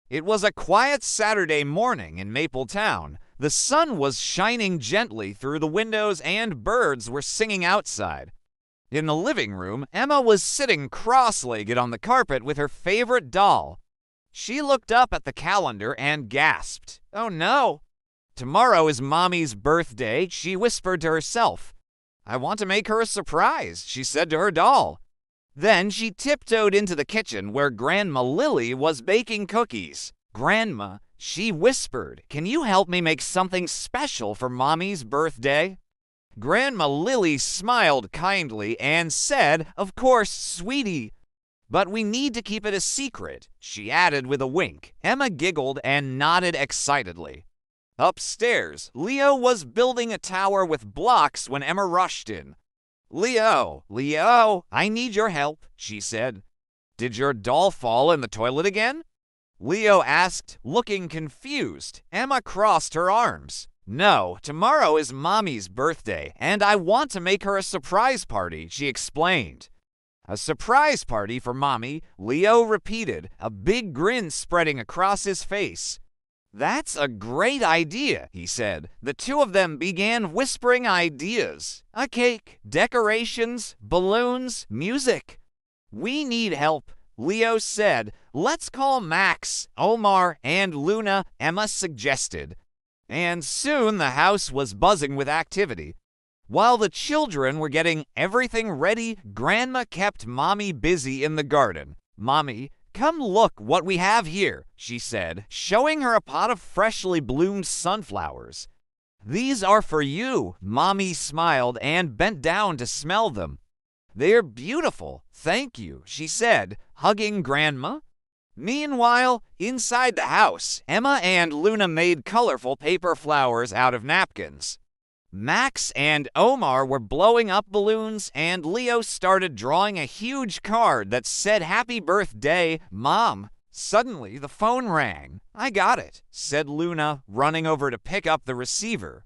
It was a quiet Saturday morning in Mapletown. The sun was shining gently through the windows and birds were singing outside. In the living room, Emma was sitting cross-legged on the carpet with her favorite doll. She looked up at the calendar and gasped, "Oh no! Tomorrow is Mommy's birthday," she whispered to herself. "I want to make her a surprise," she said to her doll. Then she tiptoed into the kitchen where Grandma Lily was baking cookies. "Grandma," she whispered, "can you help me make something special for Mommy's birthday?" Grandma Lily smiled kindly and said, "Of course, sweetie. But we need to keep it a secret," she added with a wink. Emma giggled and nodded excitedly. Upstairs, Leo was building a tower with blocks when Emma rushed in. Leo, I need your help," she said. "Did your doll fall in the toilet again?" Leo asked, looking confused. Emma crossed her arms. "No, tomorrow is Mommy's birthday, and I want to make her a surprise party," she explained. "A surprise party for Mommy," Leo repeated, a big grin spreading across his face. "That's a great idea," he said. The two of them began whispering ideas. A cake, decorations, balloons, music. "We need help," Leo said. "Let's call Max, Omar, and Luna," Emma suggested. And soon the house was buzzing with activity. While the children were getting everything ready, Grandma kept Mommy busy in the garden. "Mommy, come look what we have here," she said, showing her a pot of freshly bloomed sunflowers. "These are for you," Mommy smiled and bent down to smell them. "They're beautiful, thank you," she said, hugging Grandma. Meanwhile, inside the house, Emma and Luna made colorful paper flowers out of napkins. Max and Omar were blowing up balloons, and Leo started drawing a huge card that said "Happy Birthday, Mom." Suddenly, the phone rang. "I got it," said Luna, running over to pick up the receiver.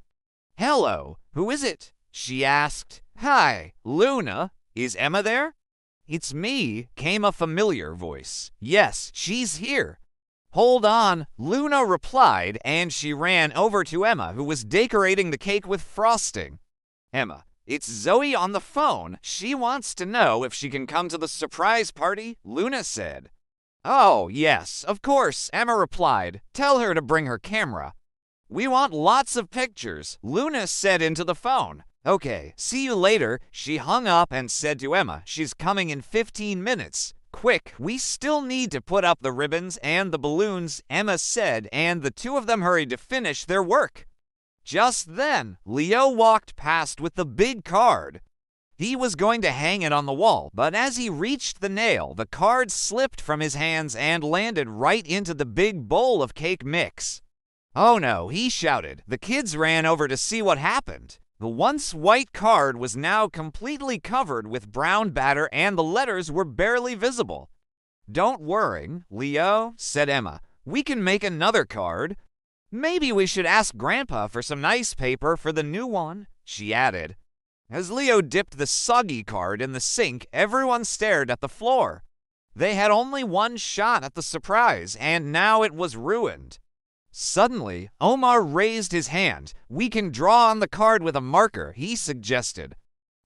"Hello, who is it?" she asked. "Hi, Luna. Is Emma there?" "It's me," came a familiar voice. "Yes, she's here." "Hold on," Luna replied, and she ran over to Emma, who was decorating the cake with frosting. "Emma, it's Zoe on the phone. She wants to know if she can come to the surprise party," Luna said. "Oh, yes, of course," Emma replied. "Tell her to bring her camera." "We want lots of pictures," Luna said into the phone. "Okay, see you later." She hung up and said to Emma, "She's coming in 15 minutes. Quick, we still need to put up the ribbons and the balloons," Emma said, and the two of them hurried to finish their work. Just then, Leo walked past with the big card. He was going to hang it on the wall, but as he reached the nail, the card slipped from his hands and landed right into the big bowl of cake mix. "Oh no," he shouted. The kids ran over to see what happened. The once white card was now completely covered with brown batter and the letters were barely visible. "Don't worry, Leo," said Emma. "We can make another card. Maybe we should ask Grandpa for some nice paper for the new one," she added. As Leo dipped the soggy card in the sink, everyone stared at the floor. They had only one shot at the surprise, and now it was ruined. Suddenly, Omar raised his hand. "We can draw on the card with a marker," he suggested.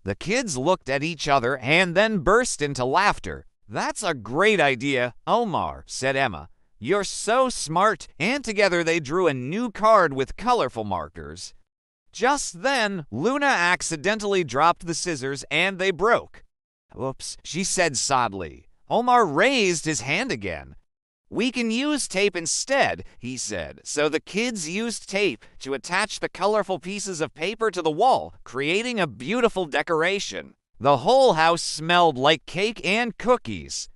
The kids looked at each other and then burst into laughter. "That's a great idea, Omar," said Emma. "You're so smart," and together they drew a new card with colorful markers. Just then, Luna accidentally dropped the scissors and they broke. "Oops," she said sadly. Omar raised his hand again. "We can use tape instead," he said. So the kids used tape to attach the colorful pieces of paper to the wall, creating a beautiful decoration. The whole house smelled like cake and cookies.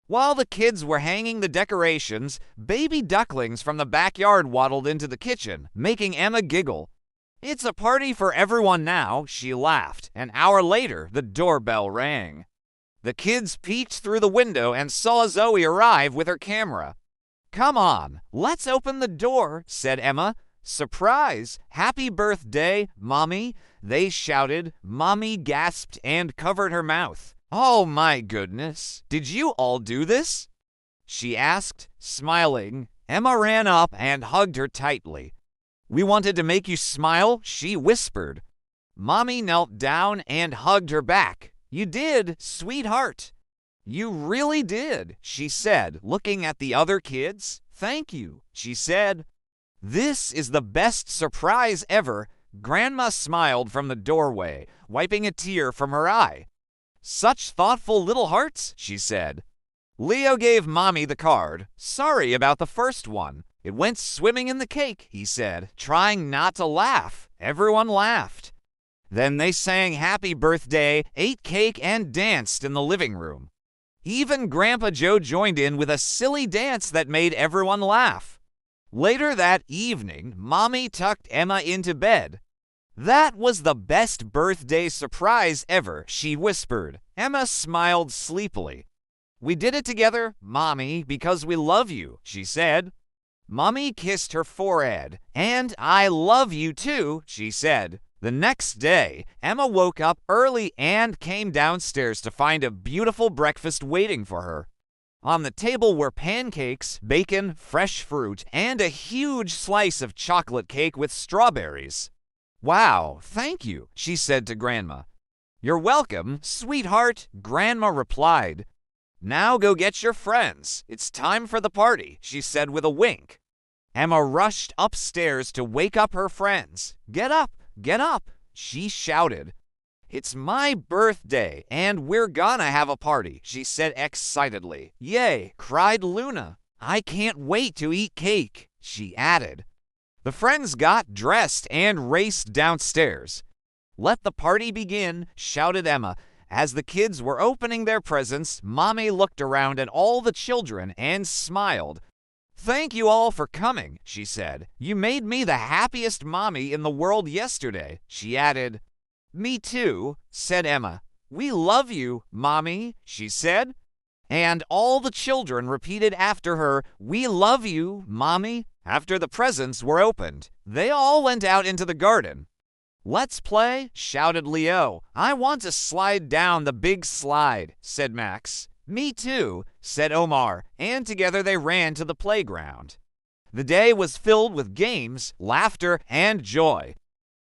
While the kids were hanging the decorations, baby ducklings from the backyard waddled into the kitchen, making Emma giggle. "It's a party for everyone now," she laughed. An hour later, the doorbell rang. The kids peeked through the window and saw Zoe arrive with her camera. "Come on, let's open the door," said Emma. "Surprise! Happy birthday, Mommy!" they shouted. Mommy gasped and covered her mouth. "Oh my goodness, did you all do this?" she asked, smiling. Emma ran up and hugged her tightly. "We wanted to make you smile," she whispered. Mommy knelt down and hugged her back. "You did, sweetheart." "You really did," she said, looking at the other kids. "Thank you," she said. "This is the best surprise ever." Grandma smiled from the doorway, wiping a tear from her eye. "Such thoughtful little hearts," she said. Leo gave Mommy the card. "Sorry about the first one. It went swimming in the cake," he said, trying not to laugh. Everyone laughed. Then they sang happy birthday, ate cake, and danced in the living room. Even Grandpa Joe joined in with a silly dance that made everyone laugh. Later that evening, Mommy tucked Emma into bed. "That was the best birthday surprise ever," she whispered. Emma smiled sleepily. "We did it together, Mommy, because we love you," she said. Mommy kissed her forehead. "And I love you too," she said. The next day, Emma woke up early and came downstairs to find a beautiful breakfast waiting for her. On the table were pancakes, bacon, fresh fruit, and a huge slice of chocolate cake with strawberries. "Wow, thank you," she said to Grandma. "You're welcome, sweetheart," Grandma replied. "Now go get your friends. It's time for the party," she said with a wink. Emma rushed upstairs to wake up her friends. "Get up! Get up!" she shouted. "It's my birthday, and we're gonna have a party," she said excitedly. "Yay!" cried Luna. "I can't wait to eat cake," she added. The friends got dressed and raced downstairs. "Let the party begin," shouted Emma. As the kids were opening their presents, Mommy looked around at all the children and smiled. "Thank you all for coming," she said. "You made me the happiest mommy in the world yesterday," she added. "Me too," said Emma. "We love you, Mommy," she said. And all the children repeated after her, "We love you, Mommy." After the presents were opened, they all went out into the garden. "Let's play," shouted Leo. "I want to slide down the big slide," said Max. "Me too," said Omar, and together they ran to the playground. The day was filled with games, laughter, and joy.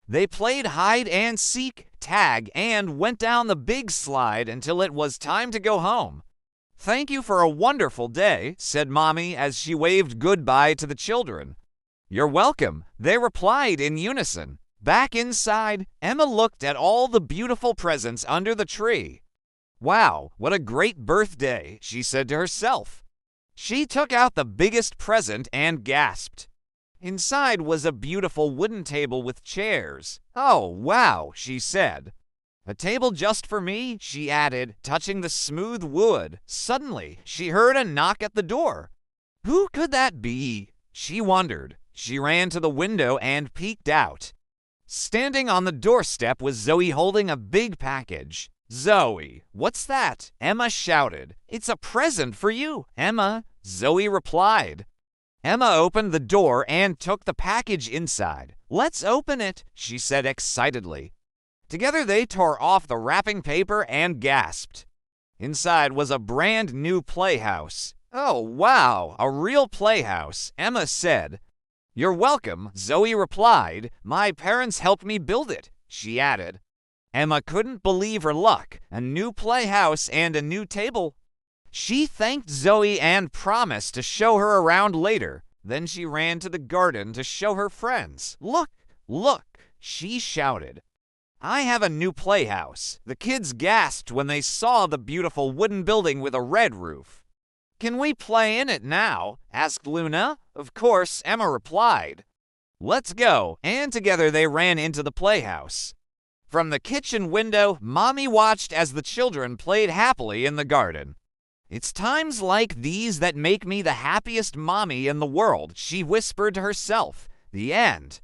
They played hide and seek, tag, and went down the big slide until it was time to go home. "Thank you for a wonderful day," said Mommy as she waved goodbye to the children. "You're welcome," they replied in unison. Back inside, Emma looked at all the beautiful presents under the tree. "Wow, what a great birthday," she said to herself. She took out the biggest present and gasped. Inside was a beautiful wooden table with chairs. "Oh, wow," she said. "A table just for me," she added, touching the smooth wood. Suddenly, she heard a knock at the door. Who could that be? She wondered. She ran to the window and peeked out. Standing on the doorstep was Zoe holding a big package. "Zoe, what's that?" Emma shouted. "It's a present for you, Emma," Zoe replied. Emma opened the door and took the package inside. "Let's open it," she said excitedly. Together they tore off the wrapping paper and gasped. Inside was a brand new playhouse. "Oh, wow, a real playhouse," Emma said. "You're welcome," Zoe replied. "My parents helped me build it," she added. Emma couldn't believe her luck. A new playhouse and a new table. She thanked Zoe and promised to show her around later. Then she ran to the garden to show her friends. "Look, look," she shouted. "I have a new playhouse." The kids gasped when they saw the beautiful wooden building with a red roof. "Can we play in it now?" asked Luna. Of course, Emma replied. "Let's go," and together they ran into the playhouse. From the kitchen window, Mommy watched as the children played happily in the garden. "It's times like these that make me the happiest mommy in the world," she whispered to herself. The end.